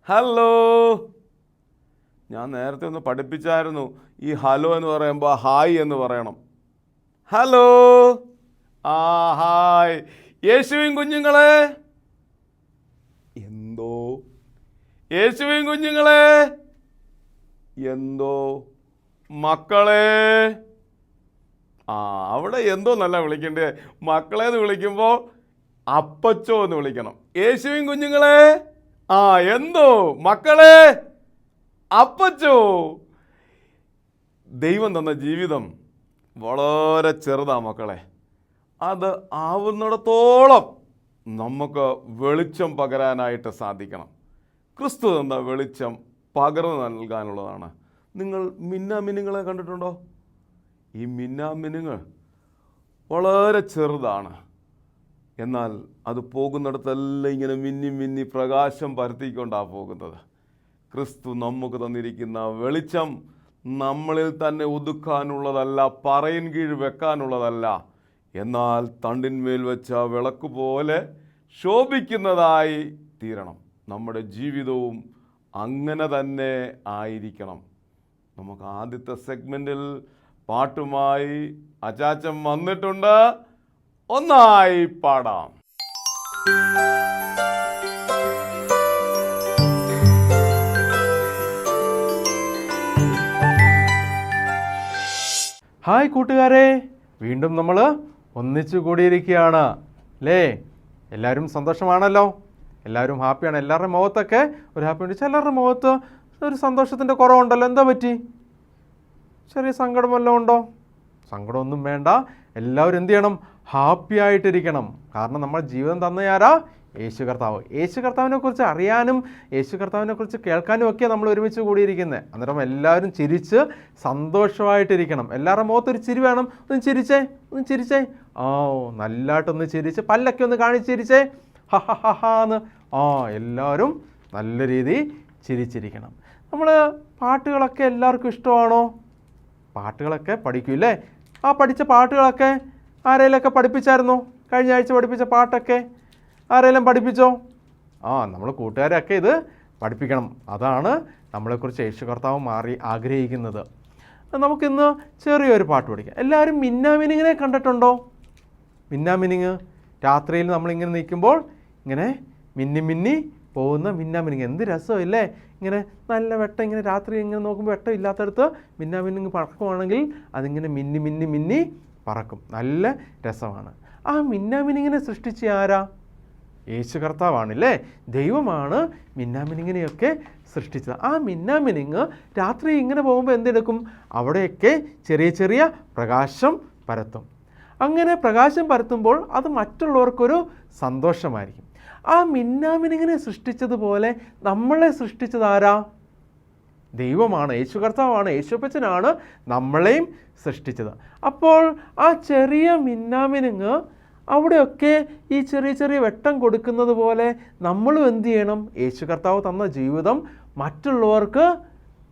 Hello. ഞാൻ നേരത്തെ ഒന്ന് പഠിപ്പിച്ചായിരുന്നു, ഈ ഹലോ എന്ന് പറയുമ്പോൾ ഹായ് എന്ന് പറയണം. ഹലോ, ആ ഹായ്. യേശുവിൻ കുഞ്ഞുങ്ങളെ, എന്തോ യേശുവിൻ കുഞ്ഞുങ്ങളെ, എന്തോ മക്കളെ. അവിടെ എന്തോ നല്ല വിളിക്കണ്ടേ. മക്കളെന്ന് വിളിക്കുമ്പോൾ അപ്പച്ചോ എന്ന് വിളിക്കണം. യേശുവിൻ കുഞ്ഞുങ്ങളെ, എന്തോ മക്കളെ, അപ്പച്ചോ. ദൈവം തന്ന ജീവിതം വളരെ ചെറുതാ മക്കളെ. അത് ആവുന്നിടത്തോളം നമുക്ക് വെളിച്ചം പകരാനായിട്ട് സാധിക്കണം. ക്രിസ്തു തന്ന വെളിച്ചം പകർന്നു നൽകാനുള്ളതാണ്. നിങ്ങൾ മിന്നാമിനുങ്ങളെ കണ്ടിട്ടുണ്ടോ? ഈ മിന്നാമിനുങ്ങൾ വളരെ ചെറുതാണ്, എന്നാൽ അത് പോകുന്നിടത്തെല്ലാം ഇങ്ങനെ മിന്നി മിന്നി പ്രകാശം പരത്തിക്കൊണ്ടാണ് പോകുന്നത്. ക്രിസ്തു നമുക്ക് തന്നിരിക്കുന്ന വെളിച്ചം നമ്മളിൽ തന്നെ ഒതുക്കാനുള്ളതല്ല, പറയിൻ കീഴ് വെക്കാനുള്ളതല്ല, എന്നാൽ തണ്ടിന്മേൽ വെച്ച വിളക്ക് പോലെ ശോഭിക്കുന്നതായി തീരണം. നമ്മുടെ ജീവിതവും അങ്ങനെ തന്നെ ആയിരിക്കണം. നമുക്ക് ആദ്യത്തെ സെഗ്മെൻറ്റിൽ പാട്ടുമായി അച്ചാച്ചൻ വന്നിട്ടുണ്ട്. ഒന്നായി പാടാം. ഹായ് കൂട്ടുകാരെ, വീണ്ടും നമ്മൾ ഒന്നിച്ചു കൂടിയിരിക്കുകയാണ് അല്ലേ? എല്ലാവരും സന്തോഷമാണല്ലോ, എല്ലാവരും ഹാപ്പിയാണ്. എല്ലാവരുടെ മുഖത്തൊക്കെ ഒരു ഹാപ്പി ഉണ്ട്. ചിലരുടെ മുഖത്ത് ഒരു സന്തോഷത്തിൻ്റെ കുറവുണ്ടല്ലോ. എന്താ പറ്റി? ചെറിയ സങ്കടം വല്ലതും ഉണ്ടോ? സങ്കടമൊന്നും വേണ്ട. എല്ലാവരും എന്ത് ചെയ്യണം? ഹാപ്പി ആയിട്ടിരിക്കണം. കാരണം നമ്മൾ ജീവിതം തന്നയാരാ? യേശു കർത്താവ്. യേശു കർത്താവിനെ കുറിച്ച് അറിയാനും യേശു കർത്താവിനെ കുറിച്ച് കേൾക്കാനും ഒക്കെ നമ്മൾ ഒരുമിച്ച് കൂടിയിരിക്കുന്നത്. അന്നേരം എല്ലാവരും ചിരിച്ച് സന്തോഷമായിട്ടിരിക്കണം. എല്ലാവരുടെ മുഖത്തൊരു ചിരി വേണം. ഒന്ന് ചിരിച്ചേ, ഒന്ന് ചിരിച്ചേ. നല്ലതായിട്ടൊന്ന് ചിരിച്ച്, പല്ലൊക്കെ ഒന്ന് കാണിച്ചിരിച്ചേ. ഹന്ന്. എല്ലാവരും നല്ല രീതിയിൽ ചിരിച്ചിരിക്കണം. നമ്മൾ പാട്ടുകളൊക്കെ എല്ലാവർക്കും ഇഷ്ടമാണോ? പാട്ടുകളൊക്കെ പഠിക്കൂല്ലേ? പഠിച്ച പാട്ടുകളൊക്കെ ആരെങ്കിലുമൊക്കെ പഠിപ്പിച്ചായിരുന്നോ? കഴിഞ്ഞ ആഴ്ച പഠിപ്പിച്ച പാട്ടൊക്കെ ആരെങ്കിലും പഠിപ്പിച്ചോ? നമ്മൾ കൂട്ടുകാരൊക്കെ ഇത് പഠിപ്പിക്കണം. അതാണ് നമ്മളെക്കുറിച്ച് യേശു കർത്താവ് ആഗ്രഹിക്കുന്നത്. നമുക്കിന്ന് ചെറിയൊരു പാട്ട് പഠിക്കാം. എല്ലാവരും മിന്നാമിനിങ്ങിനെ കണ്ടിട്ടുണ്ടോ? മിന്നാമിനിങ് രാത്രിയിൽ നമ്മളിങ്ങനെ നിൽക്കുമ്പോൾ ഇങ്ങനെ മിന്നി മിന്നി പോകുന്ന മിന്നാമിനിങ്. എന്ത് രസമില്ലേ? ഇങ്ങനെ നല്ല വെട്ടം, ഇങ്ങനെ രാത്രി ഇങ്ങനെ നോക്കുമ്പോൾ വെട്ടം ഇല്ലാത്തടത്ത് മിന്നാമിനിങ് പറക്കുവാണെങ്കിൽ അതിങ്ങനെ മിന്നി മിന്നി മിന്നി പറക്കും. നല്ല രസമാണ്. ആ മിന്നാമിനിങ്ങിനെ സൃഷ്ടിച്ച ആരാ? യേശു കർത്താവാണല്ലേ. ദൈവമാണ് മിന്നാമിനിങ്ങിനെയൊക്കെ സൃഷ്ടിച്ചത്. ആ മിന്നാമിനിങ് രാത്രി ഇങ്ങനെ പോകുമ്പോൾ എന്തെടുക്കും? അവിടെയൊക്കെ ചെറിയ ചെറിയ പ്രകാശം പരത്തും. അങ്ങനെ പ്രകാശം പരത്തുമ്പോൾ അത് മറ്റുള്ളവർക്കൊരു സന്തോഷമായിരിക്കും. ആ മിന്നാമിനിങ്ങിനെ സൃഷ്ടിച്ചതുപോലെ നമ്മളെ സൃഷ്ടിച്ചത് ആരാ? ദൈവമാണ്, യേശു കർത്താവാണ്, യേശുപ്പച്ചനാണ് നമ്മളെയും സൃഷ്ടിച്ചത്. അപ്പോൾ ആ ചെറിയ മിന്നാമിനുങ്ങ് അവിടെയൊക്കെ ഈ ചെറിയ ചെറിയ വെട്ടം കൊടുക്കുന്നത് പോലെ നമ്മളും എന്ത് ചെയ്യണം? യേശു കർത്താവ് തന്ന ജീവിതം മറ്റുള്ളവർക്ക്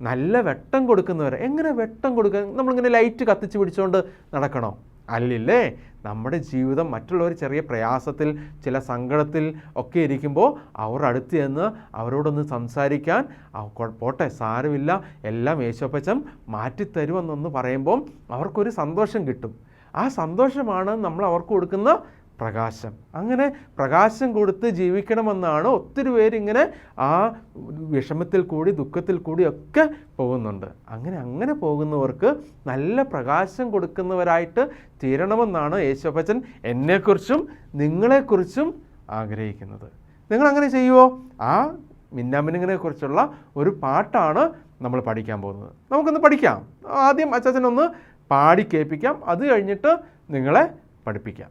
നല്ല വെട്ടം കൊടുക്കുന്നവരെ. എങ്ങനെ വെട്ടം കൊടുക്കുക? നമ്മളിങ്ങനെ ലൈറ്റ് കത്തിച്ച് പിടിച്ചുകൊണ്ട് നടക്കണോ? അല്ലേ. നമ്മുടെ ജീവിതം മറ്റുള്ളവർ ചെറിയ പ്രയാസത്തിൽ, ചില സങ്കടത്തിൽ ഒക്കെ ഇരിക്കുമ്പോൾ അവരുടെ അടുത്ത് ചെന്ന് അവരോടൊന്ന് സംസാരിക്കാൻ, പോട്ടെ സാരമില്ല, എല്ലാം യേശുപ്പച്ചൻ മാറ്റിത്തരുമെന്നൊന്ന് പറയുമ്പം അവർക്കൊരു സന്തോഷം കിട്ടും. ആ സന്തോഷമാണ് നമ്മൾ അവർക്ക് കൊടുക്കുന്ന പ്രകാശം. അങ്ങനെ പ്രകാശം കൊടുത്ത് ജീവിക്കണമെന്നാണ് ഒത്തിരി പേരിങ്ങനെ ആ വിഷമത്തിൽ കൂടി ദുഃഖത്തിൽ കൂടി ഒക്കെ പോകുന്നുണ്ട്. അങ്ങനെ പോകുന്നവർക്ക് നല്ല പ്രകാശം കൊടുക്കുന്നവരായിട്ട് തീരണമെന്നാണ് യേശുപ്പച്ചൻ എന്നെക്കുറിച്ചും നിങ്ങളെക്കുറിച്ചും ആഗ്രഹിക്കുന്നത്. നിങ്ങളങ്ങനെ ചെയ്യുമോ? ആ മിന്നാമിനുങ്ങിനെ കുറിച്ചുള്ള ഒരു പാട്ടാണ് നമ്മൾ പഠിക്കാൻ പോകുന്നത്. നമുക്കൊന്ന് പഠിക്കാം. ആദ്യം അച്ചാച്ചനൊന്ന് പാടി കേൾപ്പിക്കാം, അത് കഴിഞ്ഞിട്ട് നിങ്ങളെ പഠിപ്പിക്കാം.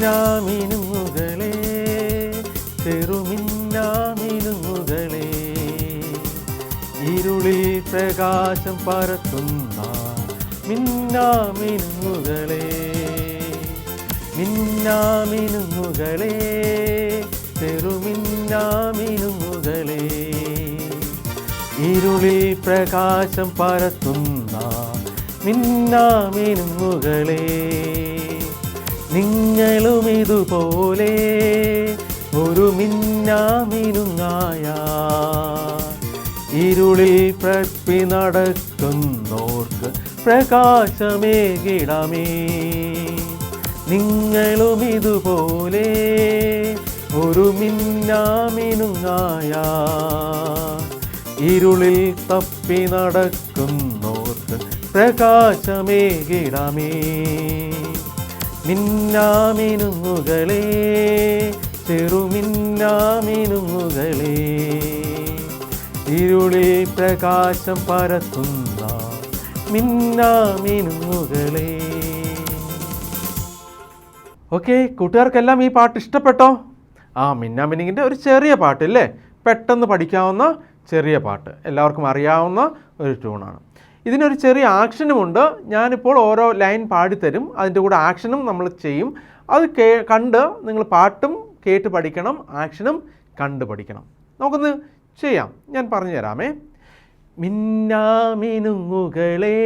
മിന്നാമിനുങ്ങുകളെ, ചെറുമിന്നാമിനുങ്ങുകളെ, ഇരുളിൽ പ്രകാശം പരത്തുന്ന മിന്നാമിനുങ്ങുകളെ, മിന്നാമിനുങ്ങുകളെ, ചെറുമിന്നാമിനുങ്ങുകളെ, ഇരുളിൽ പ്രകാശം പരത്തുന്ന മിന്നാമിനുങ്ങുകളെ, നിങ്ങളും ഇതുപോലെ ഒരു മിന്നാമിനുങ്ങായ ഇരുളിൽ പ്രപ്പി നടക്കുന്നോർക്ക് പ്രകാശമേകിടമേ. നിങ്ങളും ഇതുപോലെ ഒരു മിന്നാമിനുങ്ങായ ഇരുളിൽ തപ്പി നടക്കുന്നോർക്ക് പ്രകാശമേകിടമേ. മിന്നാമിനുങ്ങുകളെ, ചെറുമിന്നാമിനുങ്ങുകളെ, ഇരുളിൽ പ്രകാശം പരത്തുന്ന മിന്നാമിനുങ്ങുകളെ. ഓക്കെ, കൂട്ടുകാർക്കെല്ലാം ഈ പാട്ട് ഇഷ്ടപ്പെട്ടോ? മിന്നാമിനുങ്ങിൻ്റെ ഒരു ചെറിയ പാട്ട് അല്ലേ, പെട്ടെന്ന് പഠിക്കാവുന്ന ചെറിയ പാട്ട്, എല്ലാവർക്കും അറിയാവുന്ന ഒരു ട്യൂണാണ്. ഇതിനൊരു ചെറിയ ആക്ഷനുമുണ്ട്. ഞാനിപ്പോൾ ഓരോ ലൈൻ പാടിത്തരും, അതിൻ്റെ കൂടെ ആക്ഷനും നമ്മൾ ചെയ്യും. അത് കണ്ട് നിങ്ങൾ പാട്ടും കേട്ട് പഠിക്കണം, ആക്ഷനും കണ്ട് പഠിക്കണം. നമുക്കൊന്ന് ചെയ്യാം, ഞാൻ പറഞ്ഞു തരാമേ. മിന്നാമിനുങ്ങുകളെ,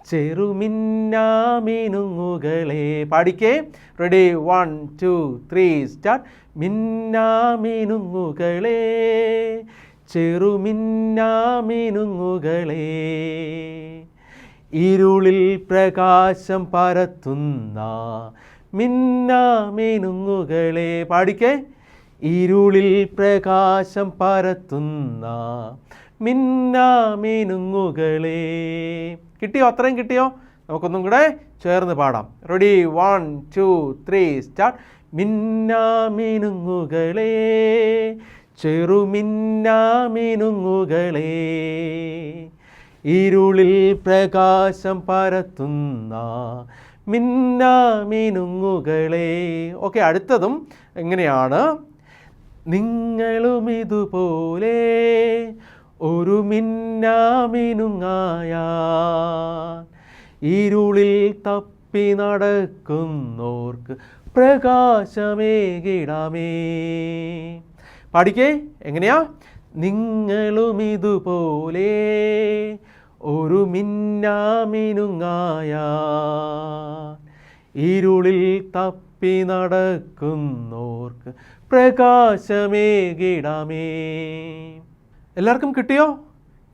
ചെറുമിന്നാമിനുങ്ങുകളെ, പാടിക്കേ. Ready, 1 2 3 start. മിന്നാമിനുങ്ങുകളെ, ചെറുമിന്നാമിനുങ്ങുകളെ, ഇരുളിൽ പ്രകാശം പരത്തുന്ന മിന്നാമിനുങ്ങുകളെ, പാടിക്കേ. ഇരുളിൽ പ്രകാശം പരത്തുന്ന മിന്നാമിനുങ്ങുകളെ. കിട്ടിയോ? അത്രയും കിട്ടിയോ? നമുക്കൊന്നും കൂടെ ചേർന്ന് പാടാം. Ready, 1 2 3 start. മിന്നാമിനുങ്ങുകളെ, ചെറുമിന്നാമിനുങ്ങുകളെ, ഇരുളിൽ പ്രകാശം പരത്തുന്ന മിന്നാമിനുങ്ങുകളെ. ഓക്കെ, അടുത്തതും എങ്ങനെയാണ്? നിങ്ങളും ഇതുപോലെ ഒരു മിന്നാമിനുങ്ങായ ഇരുളിൽ തപ്പി നടക്കുന്നോർക്ക് പ്രകാശമേകിടമേ. പാടിക്കേ. എങ്ങനെയാ? നിങ്ങളും ഇതുപോലെ ഒരു മിന്നാമിനുങ്ങായ ഇരുളിൽ തപ്പി നടക്കുന്നോർക്ക് പ്രകാശമേകിടമേ. എല്ലാവർക്കും കിട്ടിയോ?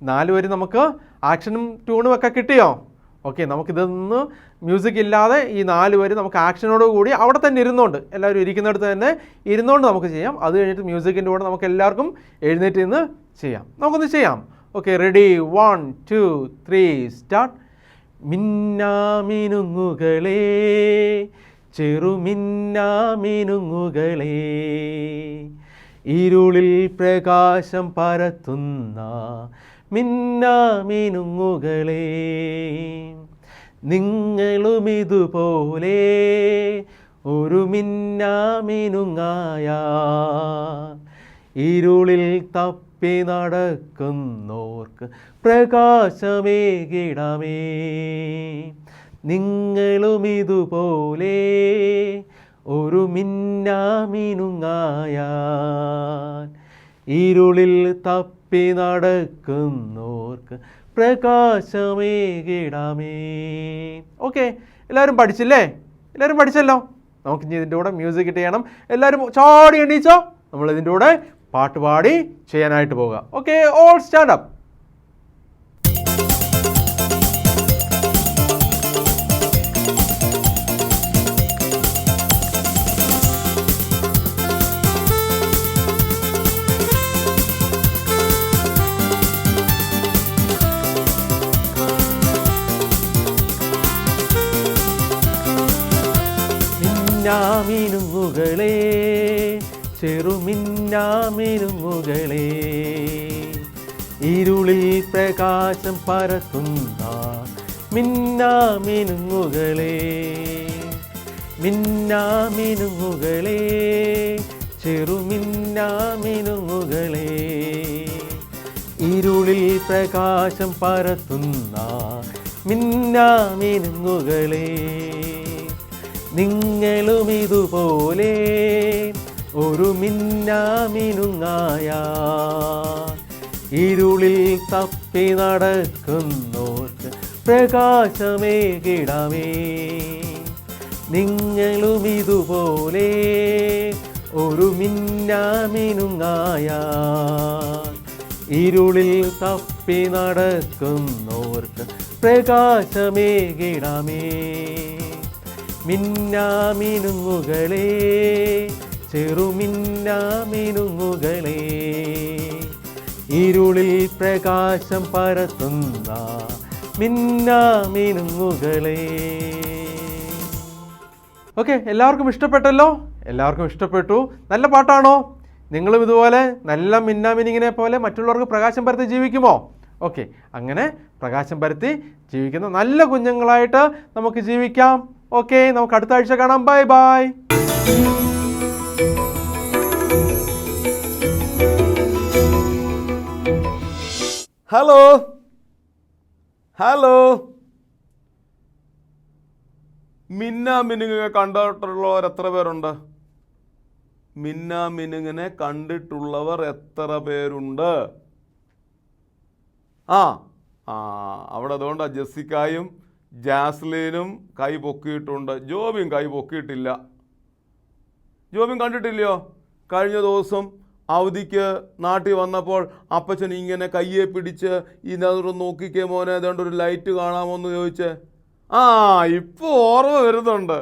4 വരി നമുക്ക് ആക്ഷനും ട്യൂണും ഒക്കെ കിട്ടിയോ? ഓക്കെ, നമുക്കിതൊന്ന് മ്യൂസിക് ഇല്ലാതെ ഈ 4 വരി നമുക്ക് ആക്ഷനോട് കൂടി അവിടെ തന്നെ ഇരുന്നുകൊണ്ട്, എല്ലാവരും ഇരിക്കുന്നിടത്ത് തന്നെ ഇരുന്നുകൊണ്ട് നമുക്ക് ചെയ്യാം. അത് കഴിഞ്ഞിട്ട് മ്യൂസിക്കിൻ്റെ കൂടെ നമുക്ക് എല്ലാവർക്കും എഴുന്നേറ്റ് നിന്ന് ചെയ്യാം. നമുക്കൊന്ന് ചെയ്യാം. Okay, ready, 1 2 3 start. മിന്നാമിനുങ്ങുകളെ, ചെറുമിന്നാമിനുങ്ങുകളെ, ഇരുളിൽ പ്രകാശം പരത്തുന്ന മിന്നാമിനുങ്ങുകളെ, നിങ്ങളും ഇതുപോലെ ഒരു മിന്നാമിനുങ്ങായ ഇരുളിൽ തപ്പി നടക്കുന്നോർക്ക് പ്രകാശമേകിടമേ. നിങ്ങളും ഇതുപോലെ ഒരു മിന്നാമിനുങ്ങായ ഇരുളിൽ തപ്പി നടക്കുന്നോർക്ക് പ്രകാശമേകിടമേ. ഓക്കെ, എല്ലാവരും പഠിച്ചില്ലേ? എല്ലാവരും പഠിച്ചല്ലോ. നമുക്കിനി ഇതിൻ്റെ കൂടെ മ്യൂസിക് ചെയ്യണം. എല്ലാവരും ചാടി എണീച്ചോ. നമ്മൾ ഇതിൻ്റെ കൂടെ പാട്ട് പാടി ചെയ്യാനായിട്ട് പോകാം. Okay, all stand up. മിന്നാമിനുങ്ങുകളെ, ചെറുമിന്നാമിനുങ്ങുകളെ, ഇരുളിൽ പ്രകാശം പരത്തുന്ന മിന്നാമിനുങ്ങുകളെ, മിന്നാമിനുങ്ങുകളെ, ചെറുമിന്നാമിനുങ്ങുകളെ, ഇരുളിൽ പ്രകാശം പരത്തുന്ന മിന്നാമിനുങ്ങുകളെ, നിങ്ങളും ഇതുപോലെ ഒരു മിന്നാമിനുങ്ങായ ഇരുളിൽ തപ്പി നടക്കുന്നോർക്ക് പ്രകാശമേകിടമേ. നിങ്ങളും ഇതുപോലെ ഒരു മിന്നാമിനുങ്ങായ ഇരുളിൽ തപ്പി നടക്കുന്നോർക്ക് പ്രകാശമേകിടമേ. മിന്നാമിനുങ്ങുകളെ, ചെറുമിന്നാമിനുങ്ങുകളെ, ഇരുളിൽ പ്രകാശം പരത്തുന്ന മിന്നാമിനുങ്ങുകളെ. ഓക്കെ, എല്ലാവർക്കും ഇഷ്ടപ്പെട്ടല്ലോ? എല്ലാവർക്കും ഇഷ്ടപ്പെട്ടു. നല്ല പാട്ടാണോ? നിങ്ങളും ഇതുപോലെ നല്ല മിന്നാമിനിങ്ങിനെ പോലെ മറ്റുള്ളവർക്ക് പ്രകാശം പരത്തി ജീവിക്കുമോ? ഓക്കെ, അങ്ങനെ പ്രകാശം പരത്തി ജീവിക്കുന്ന നല്ല കുഞ്ഞുങ്ങളായിട്ട് നമുക്ക് ജീവിക്കാം. ഓക്കെ, നമുക്ക് അടുത്ത ആഴ്ച കാണാം. Bye bye. ഹലോ ഹലോ, മിന്നാമിനുങ്ങിനെ കണ്ടിട്ടുള്ളവർ എത്ര പേരുണ്ട്? മിന്നാമിനുങ്ങിനെ കണ്ടിട്ടുള്ളവർ എത്ര പേരുണ്ട്? ആ ആ അവിടെ അതുകൊണ്ടാണ് ജെസ്സിക്കായും ജാസ്ലിനും കൈ പൊക്കിയിട്ടുണ്ട്. ജോബിയും കൈ പൊക്കിയിട്ടില്ല. ജോബിയും കണ്ടിട്ടില്ലയോ? കഴിഞ്ഞ ദിവസം അവധിക്ക് നാട്ടിൽ വന്നപ്പോൾ അപ്പച്ചൻ ഇങ്ങനെ കയ്യെ പിടിച്ച് ഇതിനകത്ത് നോക്കിക്കേ മോനെ, അതുകൊണ്ട് ഒരു ലൈറ്റ് കാണാമോ എന്ന് ചോദിച്ചേ. ആ, ഇപ്പോൾ ഓർമ്മ വരുന്നുണ്ട്.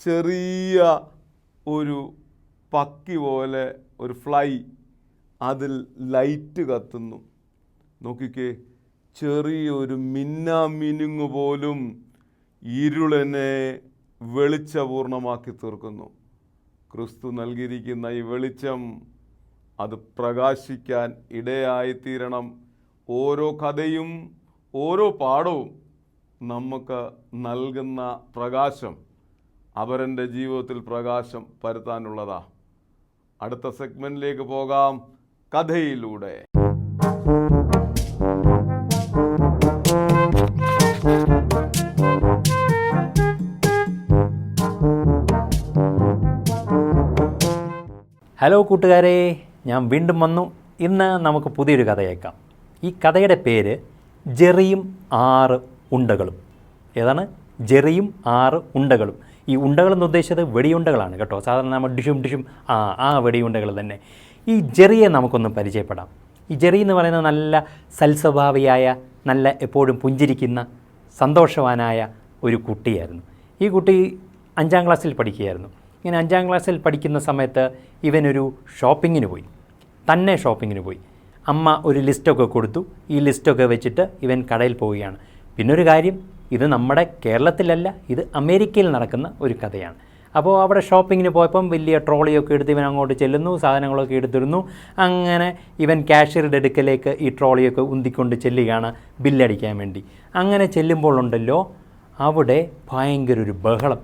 ചെറിയ ഒരു പക്കി പോലെ ഒരു ഫ്ലൈ, അതിൽ ലൈറ്റ് കത്തുന്നു. നോക്കിക്കേ, ചെറിയൊരു മിന്നാമിനുങ്ങ് പോലും ഇരുളിനെ വെളിച്ചപൂർണമാക്കി തീർക്കുന്നു. ക്രിസ്തു നൽകിയിരിക്കുന്ന ഈ വെളിച്ചം അത് പ്രകാശിക്കാൻ ഇടയായിത്തീരണം. ഓരോ കഥയും ഓരോ പാഠവും നമുക്ക് നൽകുന്ന പ്രകാശം അവരുടെ ജീവിതത്തിൽ പ്രകാശം പരത്താനുള്ളതാ. അടുത്ത സെഗ്മെന്റിലേക്ക് പോകാം, കഥയിലൂടെ. ഹലോ കൂട്ടുകാരെ, ഞാൻ വീണ്ടും വന്നു. ഇന്ന് നമുക്ക് പുതിയൊരു കഥ കേൾക്കാം. ഈ കഥയുടെ പേര് ജെറിയും 6 ഉണ്ടകളും. ഏതാണ്? ജെറിയും 6 ഉണ്ടകളും. ഈ ഉണ്ടകളെന്ന് ഉദ്ദേശിച്ചത് വെടിയുണ്ടകളാണ് കേട്ടോ. സാധാരണ നമ്മൾ ഡിഷും ആ വെടിയുണ്ടകൾ തന്നെ. ഈ ജെറിയെ നമുക്കൊന്ന് പരിചയപ്പെടാം. ഈ ജെറി എന്ന് പറയുന്നത് നല്ല സൽസ്വഭാവിയായ, നല്ല എപ്പോഴും പുഞ്ചിരിക്കുന്ന, സന്തോഷവാനായ ഒരു കുട്ടിയായിരുന്നു. ഈ കുട്ടി 5ാം ക്ലാസ്സിൽ പഠിക്കുകയായിരുന്നു. ഇങ്ങനെ 5ാം ക്ലാസ്സിൽ പഠിക്കുന്ന സമയത്ത് ഇവനൊരു ഷോപ്പിങ്ങിന് പോയി. തന്നെ ഷോപ്പിങ്ങിന് പോയി. അമ്മ ഒരു ലിസ്റ്റൊക്കെ കൊടുത്തു. ഈ ലിസ്റ്റൊക്കെ വെച്ചിട്ട് ഇവൻ കടയിൽ പോവുകയാണ്. പിന്നൊരു കാര്യം, ഇത് നമ്മുടെ കേരളത്തിലല്ല, ഇത് അമേരിക്കയിൽ നടക്കുന്ന ഒരു കഥയാണ്. അപ്പോൾ അവിടെ ഷോപ്പിങ്ങിന് പോയപ്പം വലിയ ട്രോളിയൊക്കെ എടുത്ത് ഇവൻ അങ്ങോട്ട് ചെല്ലുന്നു, സാധനങ്ങളൊക്കെ എടുത്തിരുന്നു. അങ്ങനെ ഇവൻ കാഷ്യറുടെ അടുക്കലേക്ക് ഈ ട്രോളിയൊക്കെ ഉന്തിക്കൊണ്ട് ചെല്ലുകയാണ് ബില്ലടിക്കാൻ വേണ്ടി. അങ്ങനെ ചെല്ലുമ്പോഴുണ്ടല്ലോ അവിടെ ഭയങ്കര ഒരു ബഹളം.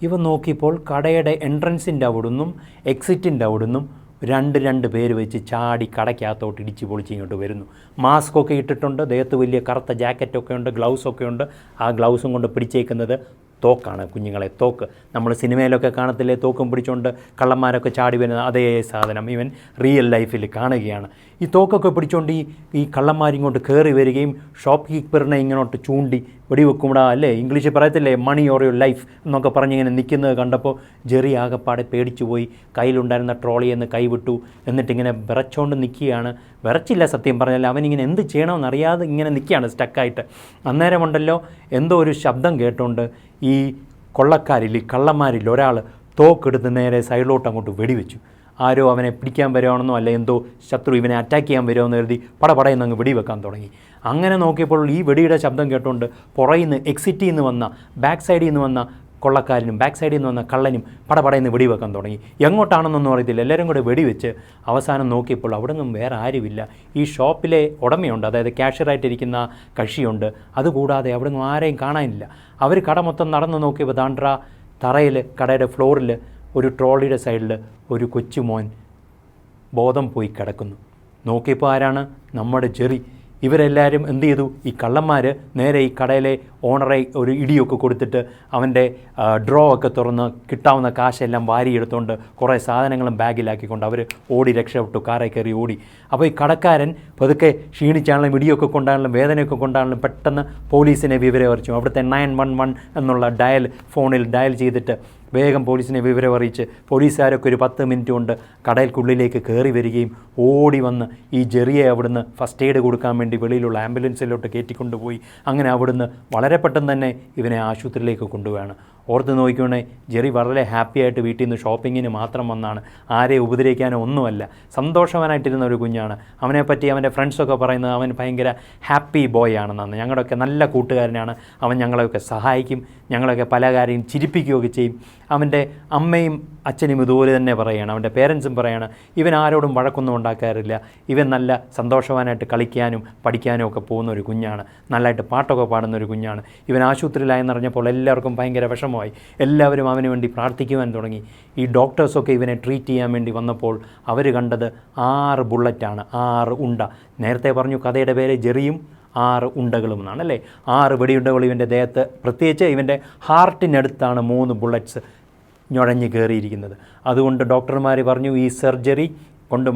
ഇവ നോക്കിയപ്പോൾ കടയുടെ എൻട്രൻസിൻ്റെ അവിടുന്നും എക്സിറ്റിൻ്റെ അവിടുന്നും രണ്ട് പേര് വെച്ച് ചാടി കടയ്ക്കകത്തോട്ട് ഇടിച്ച് പൊളിച്ച് ഇങ്ങോട്ട് വരുന്നു. മാസ്കൊക്കെ ഇട്ടിട്ടുണ്ട്, ദേഹത്ത് വലിയ കറുത്ത ജാക്കറ്റൊക്കെ ഉണ്ട്, ഗ്ലൗസൊക്കെ ഉണ്ട്. ആ ഗ്ലൗസും കൊണ്ട് പിടിച്ചേക്കുന്നത് തോക്കാണ് കുഞ്ഞുങ്ങളെ, തോക്ക്. നമ്മൾ സിനിമയിലൊക്കെ കാണത്തില്ലേ, തോക്കും പിടിച്ചുകൊണ്ട് കള്ളന്മാരൊക്കെ ചാടി വരുന്ന അതേ സാധനം ഇവൻ റിയൽ ലൈഫിൽ കാണുകയാണ്. ഈ തോക്കൊക്കെ പിടിച്ചുകൊണ്ട് ഈ കള്ളന്മാരിങ്ങോട്ട് കയറി വരികയും ഷോപ്പ് കീപ്പറിനെ ഇങ്ങോട്ട് ചൂണ്ടി വെടിവെക്കുമ്പോഴാ അല്ലേ, ഇംഗ്ലീഷിൽ പറയത്തില്ലേ മണി ഓർ യുവർ ലൈഫ് എന്നൊക്കെ പറഞ്ഞിങ്ങനെ നിൽക്കുന്നത് കണ്ടപ്പോൾ ജെറി ആകപ്പാടെ പേടിച്ചു പോയി. കയ്യിലുണ്ടായിരുന്ന ട്രോളിയിൽ നിന്ന് കൈവിട്ടു. എന്നിട്ടിങ്ങനെ വിറച്ചുകൊണ്ട് നിൽക്കുകയാണ്. വിറച്ചില്ല സത്യം പറഞ്ഞാൽ, അവനിങ്ങനെ എന്ത് ചെയ്യണമെന്നറിയാതെ ഇങ്ങനെ നിൽക്കുകയാണ് സ്റ്റക്കായിട്ട്. അന്നേരമുണ്ടല്ലോ എന്തോ ഒരു ശബ്ദം കേട്ടുകൊണ്ട് ഈ കൊള്ളക്കാരിൽ, ഈ കള്ളന്മാരിൽ ഒരാൾ തോക്കെടുത്ത് നേരെ സൈഡിലോട്ട് അങ്ങോട്ട് വെടിവെച്ചു. ആരോ അവനെ പിടിക്കാൻ വരുവാണെന്നോ അല്ല എന്തോ ശത്രു ഇവനെ അറ്റാക്ക് ചെയ്യാൻ വരുമെന്ന് കരുതി പടപടയെന്ന് അങ്ങ് വെടിവെക്കാൻ തുടങ്ങി. അങ്ങനെ നോക്കിയപ്പോൾ ഈ വെടിയുടെ ശബ്ദം കേട്ടുകൊണ്ട് പുറയിൽ നിന്ന് എക്സിറ്റിൽ നിന്ന് വന്ന, ബാക്ക് സൈഡിൽ നിന്ന് വന്ന കൊള്ളക്കാരനും ബാക്ക് സൈഡിൽ നിന്ന് വന്ന കള്ളനും പടപടയെന്ന് വെടിവെക്കാൻ തുടങ്ങി. എങ്ങോട്ടാണെന്നൊന്നും അറിയത്തില്ല. എല്ലാവരും കൂടെ വെടിവെച്ച് അവസാനം നോക്കിയപ്പോൾ അവിടെ നിന്നും വേറെ ആരുമില്ല. ഈ ഷോപ്പിലെ ഉടമയുണ്ട്, അതായത് ക്യാഷ്യറായിട്ടിരിക്കുന്ന കക്ഷിയുണ്ട്. അതുകൂടാതെ അവിടെ നിന്നും ആരെയും കാണാനില്ല. അവർ കട മൊത്തം നടന്ന് നോക്കിയപ്പോൾ താണ്ട്ര തറയിൽ, കടയുടെ ഫ്ലോറിൽ ഒരു ട്രോളിയുടെ സൈഡിൽ ഒരു കൊച്ചുമോൻ ബോധം പോയി കിടക്കുന്നു. നോക്കിയപ്പോൾ ആരാണ്? നമ്മുടെ ജെറി. ഇവരെല്ലാവരും എന്ത് ചെയ്തു? ഈ കള്ളന്മാർ നേരെ ഈ കടയിലെ ഓണറെ ഒരു ഇടിയൊക്കെ കൊടുത്തിട്ട് അവൻ്റെ ഡ്രോ ഒക്കെ തുറന്ന് കിട്ടാവുന്ന കാശെല്ലാം വാരിയെടുത്തുകൊണ്ട് കുറേ സാധനങ്ങളും ബാഗിലാക്കിക്കൊണ്ട് അവർ ഓടി രക്ഷപ്പെട്ടു, കാറെ കയറി ഓടി. അപ്പോൾ ഈ കടക്കാരൻ പതുക്കെ ക്ഷീണിച്ചാണെങ്കിലും ഇടിയൊക്കെ കൊണ്ടാണെങ്കിലും വേദനയൊക്കെ കൊണ്ടാണെങ്കിലും പെട്ടെന്ന് പോലീസിനെ വിവരം അറിയിച്ചു. അവിടുത്തെ 911 എന്നുള്ള ഫോണിൽ ഡയൽ ചെയ്തിട്ട് വേഗം പോലീസിനെ വിവരം അറിയിച്ച് പോലീസുകാരൊക്കെ ഒരു 10 മിനിറ്റ് കൊണ്ട് കടൽക്കുള്ളിലേക്ക് കയറി വരികയും ഓടി വന്ന് ഈ ജെറിയെ അവിടുന്ന് ഫസ്റ്റ് എയ്ഡ് കൊടുക്കാൻ വേണ്ടി വെളിയിലുള്ള ആംബുലൻസിലോട്ട് കയറ്റിക്കൊണ്ടുപോയി. അങ്ങനെ അവിടുന്ന് വളരെ പെട്ടെന്ന് തന്നെ ഇവനെ ആശുപത്രിയിലേക്ക് കൊണ്ടുപോവുകയാണ്. ഓർത്ത് നോക്കിക്കോണേ, ജെറി വളരെ ഹാപ്പി ആയിട്ട് വീട്ടിൽ നിന്ന് ഷോപ്പിങ്ങിന് മാത്രം വന്നാണ്, ആരെയും ഉപദ്രവിക്കാനോ ഒന്നുമല്ല, സന്തോഷവാനായിട്ടിരുന്ന ഒരു കുഞ്ഞാണ്. അവനെപ്പറ്റി അവൻ്റെ ഫ്രണ്ട്സൊക്കെ പറയുന്നത് അവൻ ഭയങ്കര ഹാപ്പി ബോയ് ആണെന്നാണ്. ഞങ്ങളുടെയൊക്കെ നല്ല കൂട്ടുകാരനാണ് അവൻ, ഞങ്ങളെയൊക്കെ സഹായിക്കും, ഞങ്ങളൊക്കെ പല കാര്യം ചിരിപ്പിക്കുകയൊക്കെ ചെയ്യും. അവൻ്റെ അമ്മയും അച്ഛനും ഇതുപോലെ തന്നെ പറയുകയാണ്, അവൻ്റെ പേരൻസും പറയുകയാണ്, ഇവൻ ആരോടും വഴക്കൊന്നും ഉണ്ടാക്കാറില്ല, ഇവൻ നല്ല സന്തോഷവാനായിട്ട് കളിക്കാനും പഠിക്കാനും ഒക്കെ പോകുന്ന ഒരു കുഞ്ഞാണ്, നല്ലതായിട്ട് പാട്ടൊക്കെ പാടുന്ന ഒരു കുഞ്ഞാണ്. ഇവൻ ആശുപത്രിയിലായെന്ന് അറിഞ്ഞപ്പോൾ എല്ലാവർക്കും ഭയങ്കര വിഷമമായി. എല്ലാവരും അവന് വേണ്ടി പ്രാർത്ഥിക്കുവാൻ തുടങ്ങി. ഈ ഡോക്ടേഴ്സൊക്കെ ഇവനെ ട്രീറ്റ് ചെയ്യാൻ വേണ്ടി വന്നപ്പോൾ അവർ കണ്ടത് 6 ബുള്ളറ്റാണ്, 6 ഉണ്ട. നേരത്തെ പറഞ്ഞു കഥയുടെ പേര് ജെറിയും 6 ഉണ്ടകളും എന്നാണ് അല്ലേ. 6 വെടിയുണ്ടകൾ ഇവൻ്റെ ദേഹത്ത്, പ്രത്യേകിച്ച് ഇവൻ്റെ ഹാർട്ടിനടുത്താണ് 3 ബുള്ളറ്റ്സ് ഞൊഴഞ്ഞ് കയറിയിരിക്കുന്നത്. അതുകൊണ്ട് ഡോക്ടർമാർ പറഞ്ഞു ഈ സർജറി കൊണ്ട്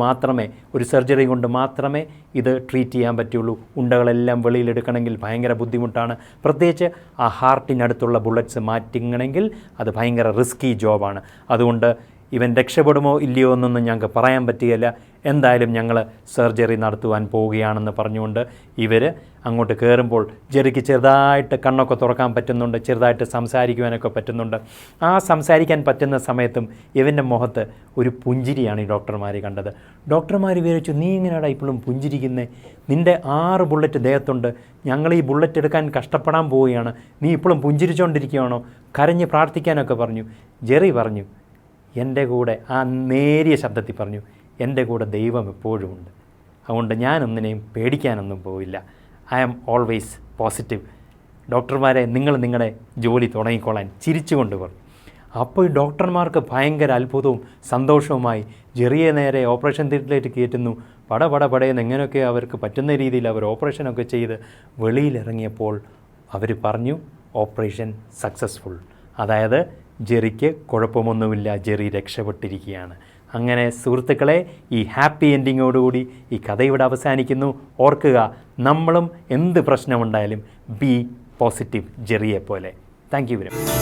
മാത്രമേ ഇത് ട്രീറ്റ് ചെയ്യാൻ പറ്റുള്ളൂ. ഉണ്ടകളെല്ലാം വെളിയിലെടുക്കണമെങ്കിൽ ഭയങ്കര ബുദ്ധിമുട്ടാണ്. പ്രത്യേകിച്ച് ആ ഹാർട്ടിനടുത്തുള്ള ബുള്ളറ്റ്സ് മാറ്റിങ്ങണമെങ്കിൽ അത് ഭയങ്കര റിസ്കി ജോബാണ്. അതുകൊണ്ട് ഇവൻ രക്ഷപ്പെടുമോ ഇല്ലയോ എന്നൊന്നും ഞങ്ങൾക്ക് പറയാൻ പറ്റുകയില്ല. എന്തായാലും ഞങ്ങൾ സർജറി നടത്തുവാൻ പോവുകയാണെന്ന് പറഞ്ഞുകൊണ്ട് ഇവർ അങ്ങോട്ട് കയറുമ്പോൾ ജെറിക്ക് ചെറുതായിട്ട് കണ്ണൊക്കെ തുറക്കാൻ പറ്റുന്നുണ്ട്, ചെറുതായിട്ട് സംസാരിക്കുവാനൊക്കെ പറ്റുന്നുണ്ട്. ആ സംസാരിക്കാൻ പറ്റുന്ന സമയത്തും ഇവൻ്റെ മുഖത്ത് ഒരു പുഞ്ചിരിയാണ് ഈ ഡോക്ടർമാർ കണ്ടത്. ഡോക്ടർമാർ വിചാരിച്ചു, നീ ഇങ്ങനെയാടാ ഇപ്പോഴും പുഞ്ചിരിക്കുന്നേ, നിൻ്റെ 6 ബുള്ളറ്റ് ദേഹത്തുണ്ട്, ഞങ്ങൾ ഈ ബുള്ളറ്റ് എടുക്കാൻ കഷ്ടപ്പെടാൻ പോവുകയാണ്, നീ ഇപ്പോഴും പുഞ്ചിരിച്ചുകൊണ്ടിരിക്കുകയാണോ, കരഞ്ഞ് പ്രാർത്ഥിക്കാനൊക്കെ പറഞ്ഞു. ജെറി പറഞ്ഞു, എൻ്റെ കൂടെ ആ നേരിയ ശബ്ദത്തിൽ പറഞ്ഞു, എൻ്റെ കൂടെ ദൈവം എപ്പോഴും ഉണ്ട്, അതുകൊണ്ട് ഞാനൊന്നിനെയും പേടിക്കാനൊന്നും പോവില്ല, ഐ ആം ഓൾവേസ് പോസിറ്റീവ്. ഡോക്ടർമാരെ നിങ്ങൾ നിങ്ങളുടെ ജോലി തുടങ്ങിക്കോളാൻ ചിരിച്ചുകൊണ്ട് പറഞ്ഞു. അപ്പോൾ ഈ ഡോക്ടർമാർക്ക് ഭയങ്കര അത്ഭുതവും സന്തോഷവുമായി. ജെറിയെ നേരെ ഓപ്പറേഷൻ തിയേറ്ററിലേക്ക് കയറ്റുന്നു. പടയെന്ന് എങ്ങനെയൊക്കെ അവർക്ക് പറ്റുന്ന രീതിയിൽ അവർ ഓപ്പറേഷനൊക്കെ ചെയ്ത് വെളിയിലിറങ്ങിയപ്പോൾ അവർ പറഞ്ഞു ഓപ്പറേഷൻ സക്സസ്ഫുൾ, അതായത് ജെറിക്ക് കുഴപ്പമൊന്നുമില്ല, ജെറി രക്ഷപ്പെട്ടിരിക്കുകയാണ്. അങ്ങനെ സുഹൃത്തുക്കളെ, ഈ ഹാപ്പി എൻഡിങ്ങോടുകൂടി ഈ കഥ ഇവിടെ അവസാനിക്കുന്നു. ഓർക്കുക, നമ്മളും എന്ത് പ്രശ്നമുണ്ടായാലും ബി പോസിറ്റീവ് ജെറിയെ പോലെ. Thank you very much.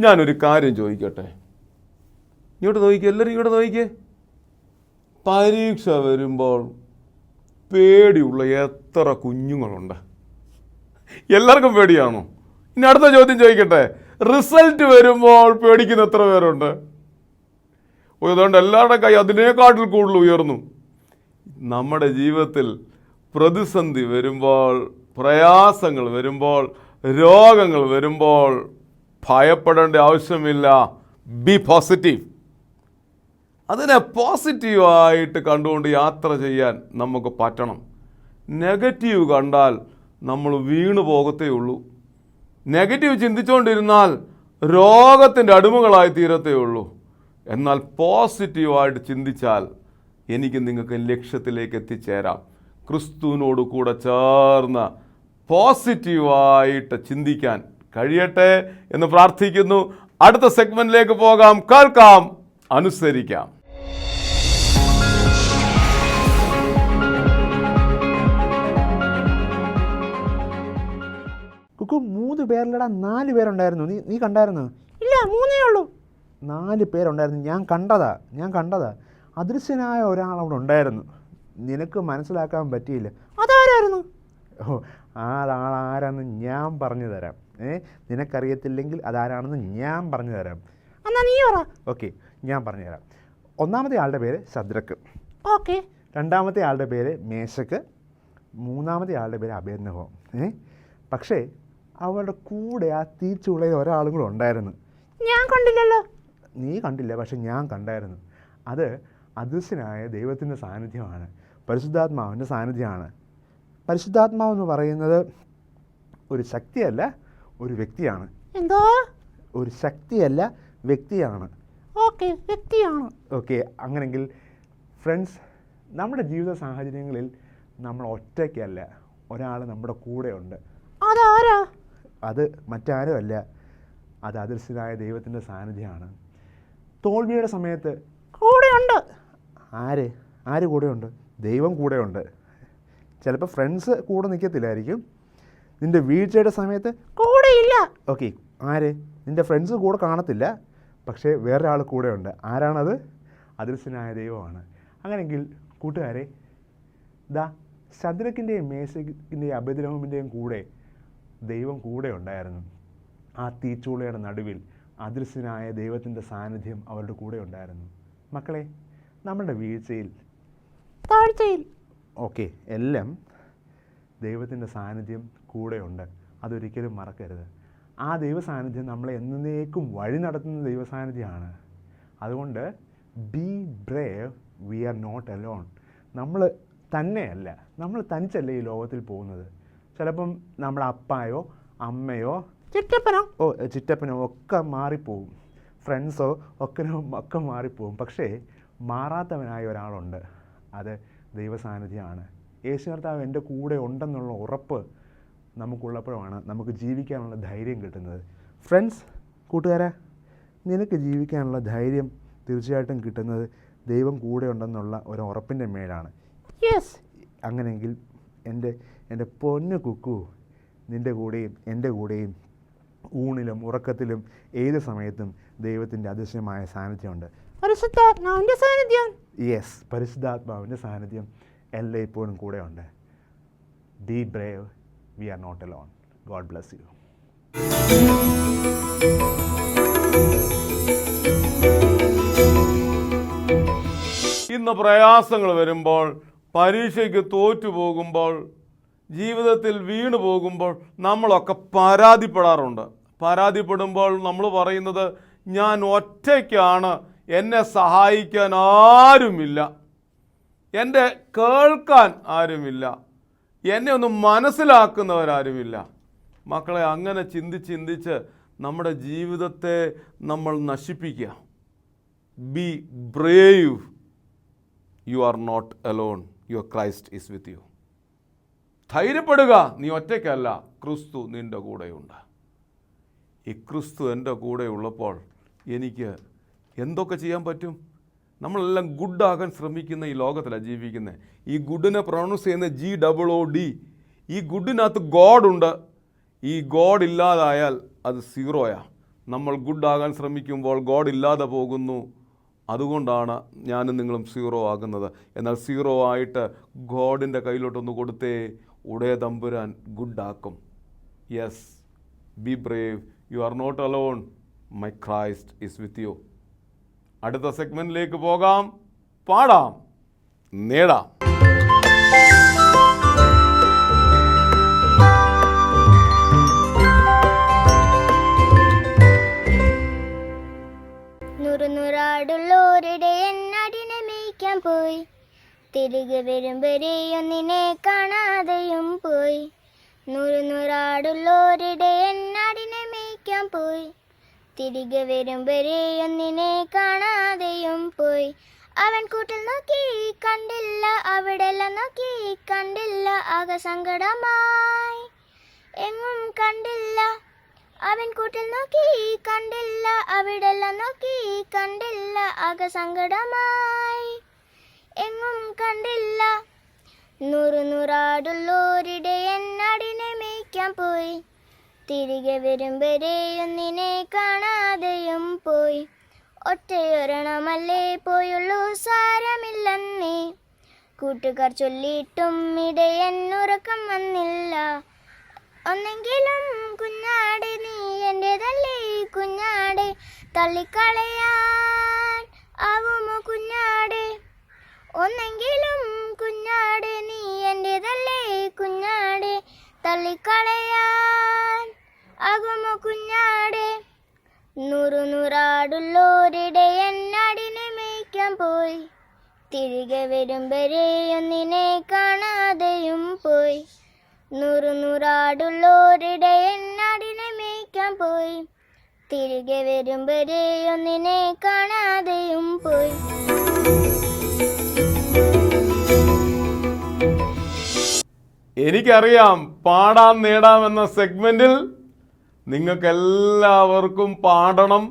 ഞാനൊരു കാര്യം ചോദിക്കട്ടെ, ഇങ്ങോട്ട് നോക്കിക്കേ, എല്ലാവരും ഇങ്ങോട്ട് നോക്കിക്കേ. പരീക്ഷ വരുമ്പോൾ പേടിയുള്ള എത്ര കുഞ്ഞുങ്ങളുണ്ട്? എല്ലാവർക്കും പേടിയാണോ? ഇനി അടുത്ത ചോദ്യം ചോദിക്കട്ടെ, റിസൾട്ട് വരുമ്പോൾ പേടിക്കുന്ന എത്ര പേരുണ്ട്? അതുകൊണ്ട് എല്ലാവരുടെ കൈ അതിനേക്കാട്ടിൽ കൂടുതൽ ഉയർന്നു. നമ്മുടെ ജീവിതത്തിൽ പ്രതിസന്ധി വരുമ്പോൾ, പ്രയാസങ്ങൾ വരുമ്പോൾ, രോഗങ്ങൾ വരുമ്പോൾ ഭയപ്പെടേണ്ട ആവശ്യമില്ല. B positive. അതിനെ പോസിറ്റീവായിട്ട് കണ്ടുകൊണ്ട് യാത്ര ചെയ്യാൻ നമുക്ക് പറ്റണം. നെഗറ്റീവ് കണ്ടാൽ നമ്മൾ വീണു പോകത്തേ ഉള്ളൂ. നെഗറ്റീവ് ചിന്തിച്ചുകൊണ്ടിരുന്നാൽ രോഗത്തിൻ്റെ അടിമകളായി തീരത്തേ ഉള്ളൂ. എന്നാൽ പോസിറ്റീവായിട്ട് ചിന്തിച്ചാൽ എനിക്ക് നിങ്ങൾക്ക് ലക്ഷ്യത്തിലേക്ക് എത്തിച്ചേരാം. ക്രിസ്തുവിനോട് കൂടെ ചേർന്ന് പോസിറ്റീവായിട്ട് ചിന്തിക്കാൻ കഴിയട്ടെ എന്ന് പ്രാർത്ഥിക്കുന്നു. അടുത്ത സെഗ്മെന്റിലേക്ക് പോകാം. കേൾക്കാം, അനുസരിക്കാം. കുക്കു 3 പേരിലടാ 4 പേരുണ്ടായിരുന്നു. നീ കണ്ടായിരുന്നു? ഇല്ല, 3 ഉള്ളൂ. 4 പേരുണ്ടായിരുന്നു. ഞാൻ കണ്ടതാ. അദൃശ്യനായ ഒരാൾ അവിടെ ഉണ്ടായിരുന്നു. നിനക്ക് മനസ്സിലാക്കാൻ പറ്റിയില്ല. അതാരായിരുന്നു? ഓ, ആരാണെന്ന് ഞാൻ പറഞ്ഞു തരാം. നിനക്കറിയത്തില്ലെങ്കിൽ അതാരാണെന്ന് ഞാൻ പറഞ്ഞു തരാം. എന്നാ നീ പറ. ഓക്കെ, ഞാൻ പറഞ്ഞു തരാം. 1-ാമത്തെ ആളുടെ പേര് ശദ്രക്ക്. ഓക്കെ. 2-ാമത്തെ ആളുടെ പേര് മേശക്ക്. 3-ാമത്തെ ആളുടെ പേര് അബേദ്നെഗോ. പക്ഷേ അവരുടെ കൂടെ ആ തീച്ചുളയിൽ ഒരാളും കൂടെ ഉണ്ടായിരുന്നു. ഞാൻ കണ്ടില്ലല്ലോ. നീ കണ്ടില്ല, പക്ഷെ ഞാൻ കണ്ടായിരുന്നു. അത് അദൃശ്യനായ ദൈവത്തിൻ്റെ സാന്നിധ്യമാണ്, പരിശുദ്ധാത്മാവിൻ്റെ സാന്നിധ്യമാണ്. പരിശുദ്ധാത്മാവെന്ന് പറയുന്നത് ഒരു ശക്തിയല്ല, ഒരു വ്യക്തിയാണ്. എന്തോ? ഒരു ശക്തിയല്ല, വ്യക്തിയാണ്. ഓക്കെ വ്യക്തിയാണ്. ഓക്കെ, അങ്ങനെങ്കിൽ ഫ്രണ്ട്സ്, നമ്മുടെ ജീവിത സാഹചര്യങ്ങളിൽ നമ്മൾ ഒറ്റയ്ക്കല്ല, ഒരാൾ നമ്മുടെ കൂടെയുണ്ട്. അതാരാ? അത് മറ്റാരും അല്ല, അത് അദൃശ്യനായ ദൈവത്തിൻ്റെ സാന്നിധ്യമാണ്. തോൽവിയുടെ സമയത്ത് കൂടെയുണ്ട്. ആര് കൂടെയുണ്ട്? ദൈവം കൂടെയുണ്ട്. ചിലപ്പോൾ ഫ്രണ്ട്സ് കൂടെ നിൽക്കത്തില്ലായിരിക്കും. നിൻ്റെ വീഴ്ചയുടെ സമയത്ത് കൂടെയില്ല. ഓക്കെ, നിൻ്റെ ഫ്രണ്ട്സ് കൂടെ കാണത്തില്ല, പക്ഷേ വേറൊരാൾ കൂടെയുണ്ട്. ആരാണത്? അദൃശ്യനായ ദൈവമാണ്. അങ്ങനെയെങ്കിൽ കൂട്ടുകാരെ, ശദ്രക്കിൻ്റെയും മേശക്കിൻ്റെയും അബേദ്നെഗോവിൻ്റെയും കൂടെ ദൈവം കൂടെ ഉണ്ടായിരുന്നു. ആ തീച്ചൂളയുടെ നടുവിൽ അദൃശ്യനായ ദൈവത്തിൻ്റെ സാന്നിധ്യം അവരുടെ കൂടെ ഉണ്ടായിരുന്നു. മക്കളെ, നമ്മുടെ വീഴ്ചയിൽ, താഴ്ചയിൽ, ഓക്കെ, എല്ലാം ദൈവത്തിൻ്റെ സാന്നിധ്യം കൂടെയുണ്ട്. അതൊരിക്കലും മറക്കരുത്. ആ ദൈവ സാന്നിധ്യം നമ്മളെ എന്നേക്കും വഴി നടത്തുന്ന ദൈവ സാന്നിധ്യമാണ്. അതുകൊണ്ട് be brave, we are not alone. നമ്മൾ തന്നെയല്ല, നമ്മൾ തനിച്ചല്ല ഈ ലോകത്തിൽ പോകുന്നത്. ചിലപ്പം നമ്മുടെ അപ്പായോ അമ്മയോ ചിറ്റപ്പനോ ഒക്കെ മാറിപ്പോവും, ഫ്രണ്ട്സോ ഒക്കെ മാറിപ്പോവും. പക്ഷേ മാറാത്തവനായ ഒരാളുണ്ട്, അത് ദൈവസാന്നിധ്യമാണ്. യേശു കർത്താവ് എൻ്റെ കൂടെ ഉണ്ടെന്നുള്ള ഉറപ്പ് നമുക്കുള്ളപ്പോഴാണ് നമുക്ക് ജീവിക്കാനുള്ള ധൈര്യം കിട്ടുന്നത്. ഫ്രണ്ട്സ്, കൂട്ടുകാരെ, നിനക്ക് ജീവിക്കാനുള്ള ധൈര്യം തീർച്ചയായിട്ടും കിട്ടുന്നത് ദൈവം കൂടെ ഉണ്ടെന്നുള്ള ഒരു ഉറപ്പിൻ്റെ മേലാണ്. യെസ്, അങ്ങനെയെങ്കിൽ എൻ്റെ പൊന്നു കുക്കു, നിൻ്റെ കൂടെയും എൻ്റെ കൂടെയും ഊണിലും ഉറക്കത്തിലും ഏത് സമയത്തും ദൈവത്തിൻ്റെ അദൃശ്യമായ സാന്നിധ്യമുണ്ട്. പരിശുദ്ധാത്മാവിൻ്റെ സാന്നിധ്യം. യെസ്, പരിശുദ്ധാത്മാവിൻ്റെ സാന്നിധ്യം എല്ലായ്പ്പോഴും കൂടെയുണ്ട്. Be brave, we are not alone. God bless you. ഇന്ന് പ്രയാസങ്ങൾ വരുമ്പോൾ, പരീക്ഷയ്ക്ക് തോറ്റുപോകുമ്പോൾ, ജീവിതത്തിൽ വീണു പോകുമ്പോൾ നമ്മളൊക്കെ പരാതിപ്പെടാറുണ്ട്. പരാതിപ്പെടുമ്പോൾ നമ്മൾ പറയുന്നത്, ഞാൻ ഒറ്റയ്ക്കാണ്, എന്നെ സഹായിക്കാൻ ആരുമില്ല, എൻ്റെ കേൾക്കാൻ ആരുമില്ല, എന്നെ ഒന്ന് മനസ്സിലാക്കുന്നവരാരുമില്ല. മക്കളെ, അങ്ങനെ ചിന്തിച്ച് നമ്മുടെ ജീവിതത്തെ നമ്മൾ നശിപ്പിക്കുക. Be brave, you are not alone, your Christ is with you. ധൈര്യപ്പെടുക, നീ ഒറ്റയ്ക്കല്ല, ക്രിസ്തു നിൻ്റെ കൂടെയുണ്ട്. ഈ ക്രിസ്തു എൻ്റെ കൂടെ ഉള്ളപ്പോൾ എനിക്ക് എന്തൊക്കെ ചെയ്യാൻ പറ്റും? നമ്മളെല്ലാം ഗുഡാകാൻ ശ്രമിക്കുന്ന ഈ ലോകത്തിലാണ് ജീവിക്കുന്നത്. ഈ ഗുഡിനെ പ്രൊണൗൺസ് ചെയ്യുന്ന GOOD. ഈ ഗുഡിനകത്ത് ഗോഡുണ്ട്. ഈ ഗോഡ് ഇല്ലാതായാൽ അത് സീറോയാ. നമ്മൾ ഗുഡാകാൻ ശ്രമിക്കുമ്പോൾ ഗോഡ് ഇല്ലാതെ പോകുന്നു. അതുകൊണ്ടാണ് ഞാനും നിങ്ങളും സീറോ ആകുന്നത്. എന്നാൽ സീറോ ആയിട്ട് ഗോഡിൻ്റെ കയ്യിലോട്ടൊന്ന് കൊടുത്തേ, ഉടേ തമ്പുരാൻ ഗുഡാക്കും. Yes, be brave, you are not alone, my Christ is with you. അടുത്ത സെഗ്മെന്റിലേക്ക് പോകാം. പാടാം, നേടാം. നുറുനുറാടുള്ളോരുടെ എന്നടിനെ മേയ്ക്കാൻ പോയി, തിരികെ വരുമ്പരെയും നിന്നെ കാണാതെയും പോയി. നുറുനുറാടുള്ളോരുടെ എന്നടിനെ മേയ്ക്കാൻ പോയി, തിരികെ വരുമ്പരെയും നിന്നെ കാണാതെയും പോയി. അവൻ കൂട്ടിൽ നോക്കി കണ്ടില്ല, അവിടെല്ലാം നോക്കി കണ്ടില്ല, ആകെ സങ്കടമായി എങ്ങും കണ്ടില്ല. അവൻ കൂട്ടിൽ നോക്കി കണ്ടില്ല, അവിടെല്ലാം നോക്കി കണ്ടില്ല, ആകെ സങ്കടമായി എങ്ങും കണ്ടില്ല. നുറുനുറാടുള്ളോരുടെ എന്നടിനെ മേയ്ക്കാൻ പോയി, തിരികെ വരുമ്പരെയും നിന്നെ കാണാതെയും പോയി. ഒറ്റയൊരെണ്ണമല്ലേ പോയുള്ളൂ, സാരമില്ലെന്നേ കൂട്ടുകാർ ചൊല്ലിയിട്ടും ഇടയൻ ഉറക്കം വന്നില്ല. ഒന്നെങ്കിലും കുഞ്ഞാടെ നീ എൻ്റെതല്ലേ കുഞ്ഞാടെ, തള്ളിക്കളയാൻ ആവുമോ കുഞ്ഞാടെ? ഒന്നെങ്കിലും കുഞ്ഞാടെ നീ എൻ്റെതല്ലേ കുഞ്ഞാടെ, തള്ളിക്കളയാൻ ആകുമോ കുഞ്ഞാടെ? നുറുനുറാടുള്ളോരുടെ എന്നടിനെ മേയ്ക്കാൻ പോയി, തിരികെ വരുമ്പരെയും നിന്നെ കാണാതെയും പോയി. നുറുനുറാടുള്ളോരുടെ എന്നടിനെ മേയ്ക്കാൻ പോയി, തിരികെ വരും വരെയും നിന്നെ കാണാതെയും പോയി. എനിക്കറിയാം പാടാം നേടാം എന്ന സെഗ്മെൻറ്റിൽ നിങ്ങൾക്കെല്ലാവർക്കും പാടണം,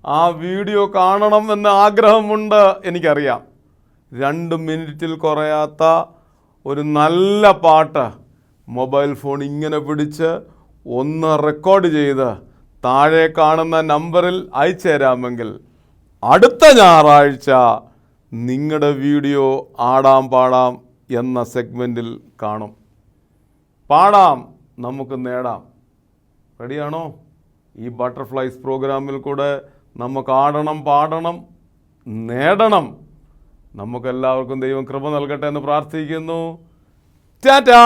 ആ വീഡിയോ കാണണം എന്ന ആഗ്രഹമുണ്ട്. എനിക്കറിയാം 2 മിനിറ്റിൽ കുറയാത്ത ഒരു നല്ല പാട്ട് മൊബൈൽ ഫോൺ ഇങ്ങനെ പിടിച്ച് ഒന്ന് റെക്കോർഡ് ചെയ്ത് താഴെ കാണുന്ന നമ്പറിൽ അയച്ചു തരാമെങ്കിൽ അടുത്ത ഞായറാഴ്ച നിങ്ങളുടെ വീഡിയോ ആടാം പാടാം എന്ന സെഗ്മെൻറ്റിൽ കാണും. പാടാം, നമുക്ക് നേടാം. റെഡിയാണോ? ഈ ബട്ടർഫ്ലൈസ് പ്രോഗ്രാമിൽ കൂടെ നമുക്ക് ആടണം, പാടണം, നേടണം. നമുക്കെല്ലാവർക്കും ദൈവം കൃപ നൽകട്ടെ എന്ന് പ്രാർത്ഥിക്കുന്നു. ടാറ്റാ.